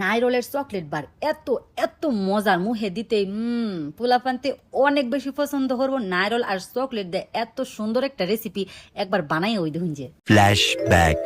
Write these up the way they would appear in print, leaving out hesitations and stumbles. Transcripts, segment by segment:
নাইরোলের chocolate bar এত এত মজার মুখে দিতে পোলাপান্তে অনেক বেশি পছন্দ করবো। নাইরোল আর চকলেট দেয় এত সুন্দর একটা রেসিপি একবার বানাই ওই দেখুন যে। ফ্ল্যাশব্যাক।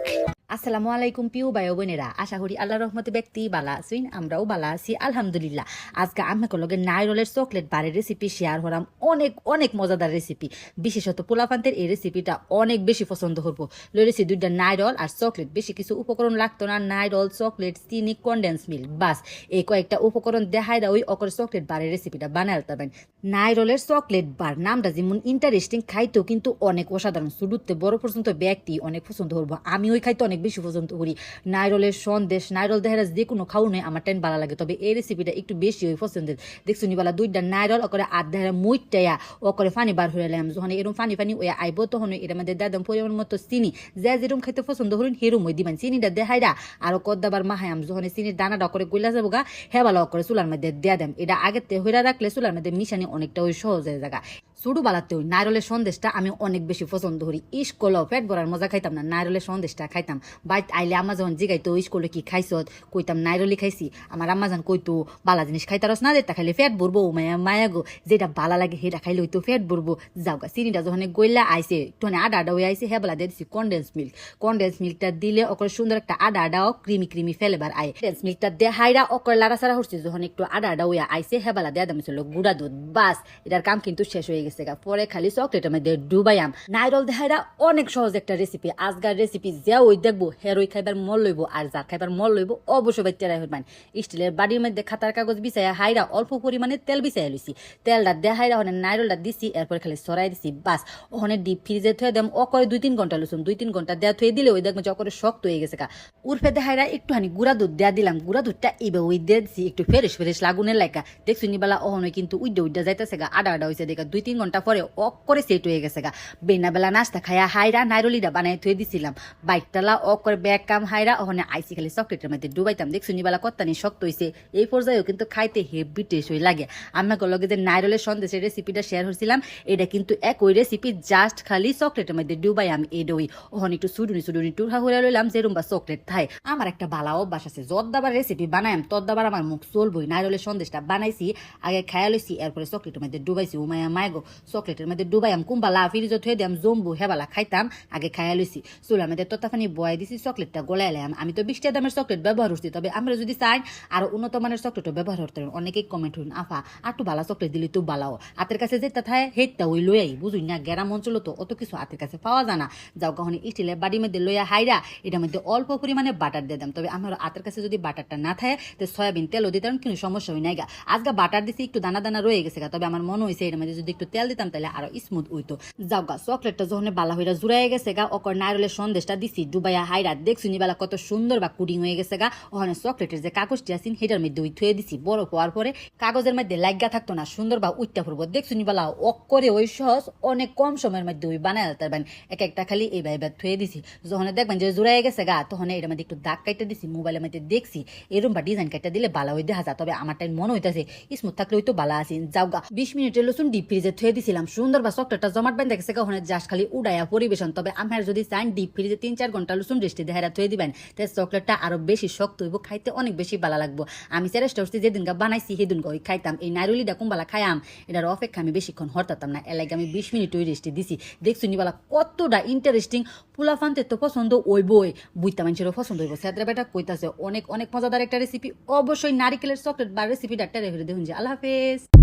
আসসালামু আলাইকুম পিউ ভাই বোনেরা, আশা করি আল্লাহর রহমতে ব্যক্তি বালা আছেন, আমরাও বালা আছি আলহামদুলিল্লাহ। আজকে আমাকে লগে নাইরোলের চকলেট বারের রেসিপি শেয়ার হলাম। অনেক অনেক মজাদার রেসিপি, বিশেষত পোলাপান্তের এই রেসিপিটা অনেক বেশি পছন্দ করবো। লইছি দুইটা নাইরল আর চকলেট, বেশি কিছু উপকরণ লাগতো না। নাইরল, চকলেট, চিনি, কনডেন্স মিল্ক, বাস এই কয়েকটা উপকরণ দেখায় দেয় ওই অকর চকলেট বারের রেসিপিটা বানায় পারবেন। নাইরলের চকলেট বার নামটা যেমন ইন্টারেস্টিং, খাইতেও কিন্তু অনেক অসাধারণ। শুরুতে বড় পর্যন্ত ব্যক্তি অনেক পছন্দ করবো। আমি ওই খাইতে অনেক বেশি পছন্দ করি। নাইরলের সন্দেশ, নাইরল দেখা যে কোনো খাওয়ানো আমার টাইম ভালো লাগে, তবে এই রেসিপিটা একটু বেশি ওই পছন্দের। দেখছো নিবালা দুইটা নাইরল ওকরে আধ দেখা মুইটাইয়া ওকরে ফানি বার হয়ে এলাম। যখন এরকম ফানি ফানি ওই আইব তখন এর মধ্যে দাদাম পরিমাণ মতো চিনি, যে যেরকম খাইতে পছন্দ করুন সেরম ওই দিবেন। চিনিটা দেখাইরা আর কদ্দাবার মাহায়াম যখন চিনির দানাটা করে গইলা যাবো গা হেবালা করে চুলার মধ্যে দেয়া দেম। এটা আগেতে হইরা রাখলে চুলার মধ্যে মিশানি অনেকটা ওই সহজ হয়ে জায়গা। শুরু বালাতে ওই নাইরলের সন্দেশটা আমি অনেক বেশি পছন্দ করি। স্কুলেও পেট ভরার মজা খাইতাম না, নাইরলের সন্দেশটা খাইতাম। বাইতে আইলে আম্মা যখন জিগাইতো স্কুলে কি খাইছত, কইতাম নাইরলি খাইছি। আমার আম্মা যখন কইতো বালা জিনিস খাইতারস না, যেটা খাইলে ফ্যাট ভরবো মায়া মায়া গো, যেটা বালা লাগে সেটা খাইলে হইতো ফ্যাট ভরবো। যাওগা চিনিটা যখন গইলা আইসে একটু আডা আডা হয়ে আইসে হেবলা দিয়ে দিচ্ছি কনডেন্স মিল্ক। কনডেন্স মিল্কটা দিলে ওকর সুন্দর একটা আডা আডাও ক্রিমি ক্রিমি ফেলেবার আয়। কনডেন্স মিল্কটা দিয়ে হাইরা ওকর লাড়াচাড়া হচ্ছে যখন একটু আডা আডা হয়ে আইসে হেবলা দেয়া দাম ছিল গুড়া দুধ। বাস এটার কাম কিন্তু শেষ হয়ে গেছে। পরে খালি চকলেটের মধ্যে ডুবাইয়াম। নাইরল দেহাইরা অনেক সহজ একটা রেসিপি। আজকার রেসিপি যা ওই দেখবো হেরোই খাইবার মল লইব, আর যার খাইবার মল লইব অবশ্যই বাইতেরাই হইবেন। স্টিলের বাড়ির মধ্যে খাতার কাগজ বিছাইয়া হাইরা অল্প পরিমাণে তেল বিছাইয়া লইছি। তেলটা দেহাইরা ওখানে নাইরলটা দিছি, এরপরে খালি সরাই দিছি। বাস ওখানে ডিপ ফ্রিজে থুয়ে দেম অকরে 2-3 ঘন্টা লুচুন। 2-3 ঘন্টা দেয়া থুয়ে দিলে ওই দেখবেন যে অকরে শক্ত হয়ে গেছে। উর্ফে দেহাইরা একটুখানি গুড়া দুধ দেয়া দিলাম। গুড়া দুধটা এইবার ওই দিয়ে দিছি একটু ফ্রেশ ফ্রেশ লাগুনের লাইকা। দেখছি নিবালা ওখানে কিন্তু উইডা উইডা যাইতেছে গা, আডা আডা হয়েছে দেখা। 2-3 ঘন্টা পরে করে সেট হয়ে গেছে গা। বেনা বেলা নাস্তা খাইয়া হাইরা নাইরলিটা বানাই থুয়ে দিছিলাম। বাইকটালা করে ব্যাগ কাম হাইরা ওখানে আইসি খালি চকলেটের মধ্যে ডুবাইতাম। দেখছি নিবালা কত্তানি শক্ত হয়েছে। এই পর্যায়েও কিন্তু খাইতে হেভি টেস্ট হয়ে লাগে। আমাকে লগে যে নাইরলের সন্দেশের রেসিপিটা শেয়ার হয়েছিলাম, এটা কিন্তু একই রেসিপি, জাস্ট খালি চকলেটের মধ্যে ডুবাই আমি এডই ওখানে একটু সুডুনি সুডুনি টুরহা হয়ে লইলাম যেরুম বা চকলেট থাই। আমার একটা ভালো অভ্যাস আছে, যদ্দাবার রেসিপি বানাইম তদ্দাবার আমার মুখ চলবই। নাইরলের সন্দেশটা বানাইছি, আগে খাইয়া লইছি, এরপরে চকলেটের মধ্যে ডুবাইছি। উমায়া মায়গো চকলেটের মধ্যে ডুবাইম কুম্বালা ফ্রিজে থুয়ে দিয়াম জম্বু হেবালা খাইতাম। আগে খাইয়া লইছি, চুলার মধ্যে তত্তাফানি বয়াই দিছি, চকলেটটা গলাইলাম। আমি তো 20 টাকা দামের চকলেট ব্যবহার করছি, তবে আমরা যদি চাই আরো উন্নত মানের চকলেটও ব্যবহার করতে পারেন। অনেকেই কমেন্ট হইন আফা আর একটু ভালো চকলেট দিলে তো ভালো। হাতের কাছে যেটা থাকে হেটটা ওই লই আই, বুঝুই না গ্রাম অঞ্চল তো অত কিছু হাতের কাছে পাওয়া যায় না। যাও কখনো স্টিলের বাড়ির মধ্যে লইয়া হাইরা এটার মধ্যে অল্প পরিমাণে বাটার দিয়ে দাম। তবে আমার হাতের কাছে যদি বাটারটা না থাকে তো সয়াবিন তেলও দিতাম, কিন্তু সমস্যা হয় নাই গা। আজকে বাটার দিছি একটু দানা দানা রয়ে গেছে গা, তবে আমার মনে হয়েছে এর মধ্যে যদি একটু তেল দিতাম তাহলে আরো স্মুথ হইতো। যাও গা চকলেটটা যখন বালা হইরা জুড়াই গেছে গা, অকর নাইরলের সন্দেশটা দিছি ডুবাইয়া হাইরা। দেখছি নিবালা কত সুন্দর বা কুডিং হয়ে গেছে গা। ওখানে চকলেটের যে কাগজটি আছেন সেটার মধ্যে ওই থুয়ে দিছি। বড় হওয়ার পরে কাগজের মধ্যে লাগা থাকতো না, সুন্দর বা উইটটা পড়বো। দেখছি নিবালা অকরে ওই সহজ অনেক কম সময়ের মধ্যে ওই বানায় পারবেন। এক একটা খালি এইবার এবার থুয়ে দিছি। যখন দেখবেন যে জুড়াই গেছে গা, তখন এর মধ্যে একটু দাগ কাইটা দিছি। মোবাইলের মধ্যে দেখছি এরকম বা ডিজাইন কাইটা দিলে বালা হয়ে দেখা যায়, তবে আমার টাইম মনে হইতেছে স্মুথ থাকলে হয়তো বালা আছে। যাও গা 20 মিনিটের লসুন ডিপ ফ্রিজে থুয়ে দিছিলাম। সুন্দর বা চকলেটটা জমাট বেঁধে গেছে গা, ওখানে জাস্ট খালি উড়াইয়া পরিবেশন। তবে আমার যদি চান ডিপ ফ্রিজে 3-4 ঘন্টা লসুন রেস্টে দেহারা থুয়ে দিবেন, তাই চকলেটটা আরো বেশি শক্ত হইব, খাইতে অনেক বেশি ভালো লাগবো। আমি চেষ্টা করছি যেদিন বানাইছি সেদিন ওই খাইতাম। এই নাইরলিটা কুম্বালা খাইয়াম, এটার অপেক্ষা আমি বেশিক্ষণ হরতাম না, এলাকা আমি 20 মিনিট ওই রেস্টে দিছি। দেখছি নিবালা কতটা ইন্টারেস্টিং। পোলাফানতে তো পছন্দ ওই বই বুইতা মানুষেরও পছন্দ হইব। সেদ্রা বেটা কইতাছে অনেক অনেক মজাদার একটা রেসিপি। অবশ্যই নারিকেলের চকলেট বা রেসিপিটা টেরে ফেলে দেখুন যে। আল্লাহ হাফেজ।